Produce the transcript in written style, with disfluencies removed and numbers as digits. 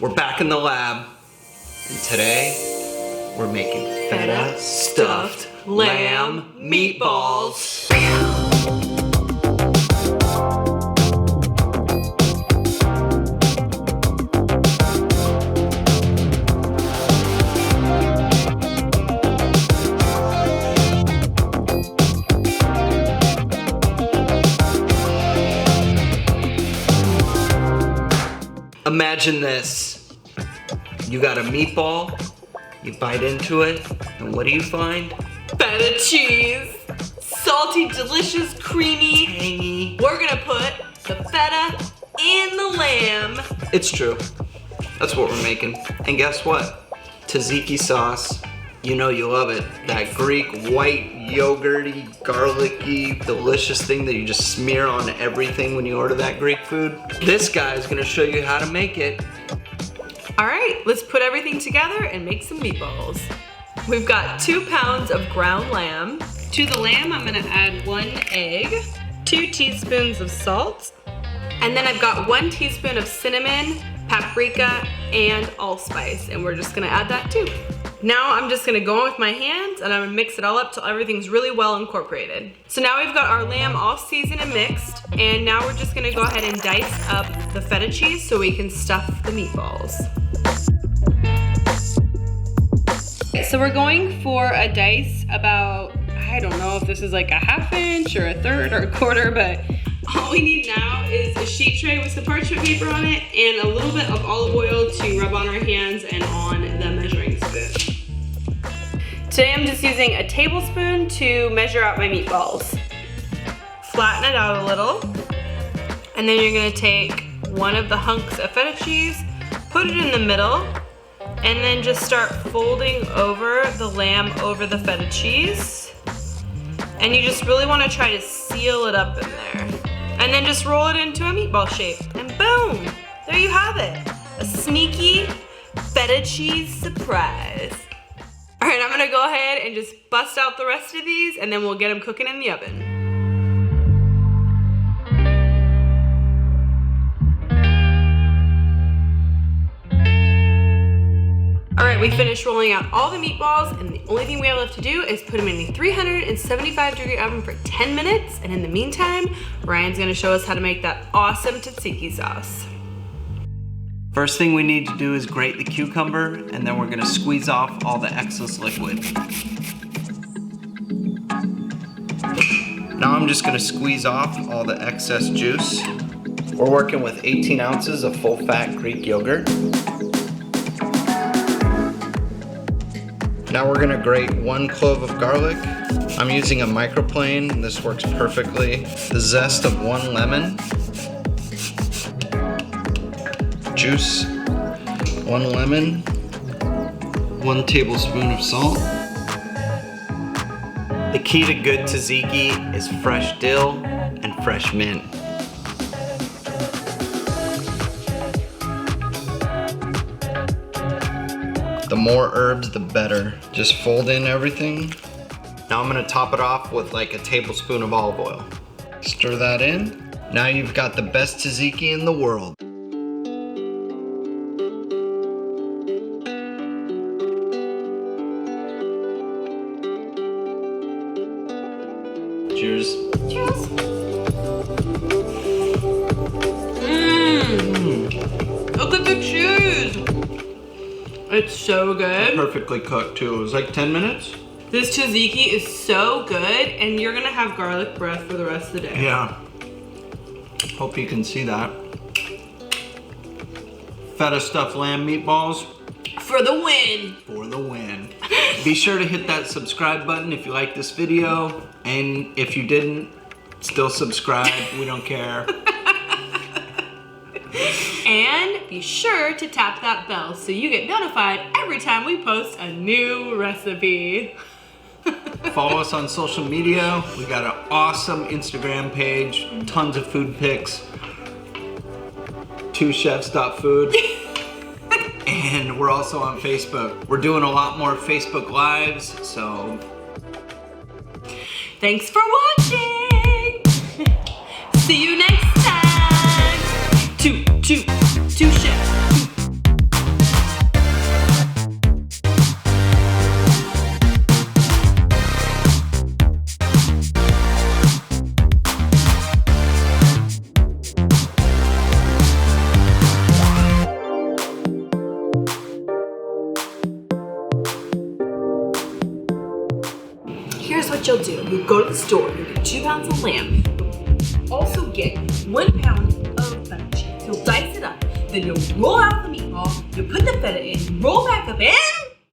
We're back in the lab, and today we're making feta stuffed lamb meatballs. Imagine this, you got a meatball, you bite into it, and what do you find? Feta cheese, salty, delicious, creamy, Tangy. We're gonna put the feta in the lamb. It's true, that's what we're making. And guess what? Tzatziki sauce, you know you love it. That Greek white yogurty, garlicky, delicious thing that you just smear on everything when you order that Greek food. This guy is gonna show you how to make it. All right, let's put everything together and make some meatballs. We've got 2 pounds of ground lamb. To the lamb, I'm gonna add 1 egg, 2 teaspoons of salt, and then I've got 1 teaspoon of cinnamon, paprika, and allspice, and we're just gonna add that too. Now I'm just gonna go in with my hands and I'm gonna mix it all up till everything's really well incorporated. So now we've got our lamb all seasoned and mixed, and now we're just gonna go ahead and dice up the feta cheese so we can stuff the meatballs. So we're going for a dice about, I don't know if this is like a 1/2 inch or a 1/3 or a 1/4, but all we need now is a sheet tray with some parchment paper on it and a little bit of olive oil to rub on our hands and on the measuring spoon. Today I'm just using a tablespoon to measure out my meatballs. Flatten it out a little, and then you're gonna take one of the hunks of feta cheese, put it in the middle, and then just start folding over the lamb over the feta cheese. And you just really wanna try to seal it up in there. And then just roll it into a meatball shape, and boom, there you have it. A sneaky feta cheese surprise. All right, I'm gonna go ahead and just bust out the rest of these, and then we'll get them cooking in the oven. All right, we finished rolling out all the meatballs, and the only thing we have left to do is put them in a 375-degree oven for 10 minutes, and in the meantime, Ryan's gonna show us how to make that awesome tzatziki sauce. First thing we need to do is grate the cucumber, and then we're gonna squeeze off all the excess liquid. Now I'm just gonna squeeze off all the excess juice. We're working with 18 ounces of full-fat Greek yogurt. Now we're gonna grate 1 clove of garlic. I'm using a microplane, this works perfectly. The zest of 1 lemon. Juice, 1 lemon, 1 tablespoon of salt. The key to good tzatziki is fresh dill and fresh mint. The more herbs, the better. Just fold in everything. Now I'm gonna top it off with like a tablespoon of olive oil. Stir that in. Now you've got the best tzatziki in the world. Cheers. Cheers. Look at the cheese. It's so good. Perfectly cooked too. It was like 10 minutes. This tzatziki is so good, and you're gonna have garlic breath for the rest of the day. Yeah. Hope you can see that. Feta stuffed lamb meatballs. For the win. For the win. Be sure to hit that subscribe button if you like this video. And if you didn't, still subscribe. We don't care. And be sure to tap that bell so you get notified every time we post a new recipe. Follow us on social media. We got an awesome Instagram page, tons of food pics. 2chefs.food. And we're also on Facebook. We're doing a lot more Facebook Lives, so. Thanks for watching. See you next time. Two chefs. what you'll do, you'll go to the store, you'll get 2 pounds of lamb, you'll also get 1 pound of feta cheese. You'll dice it up, then you'll roll out the meatball, you'll put the feta in, roll back up, and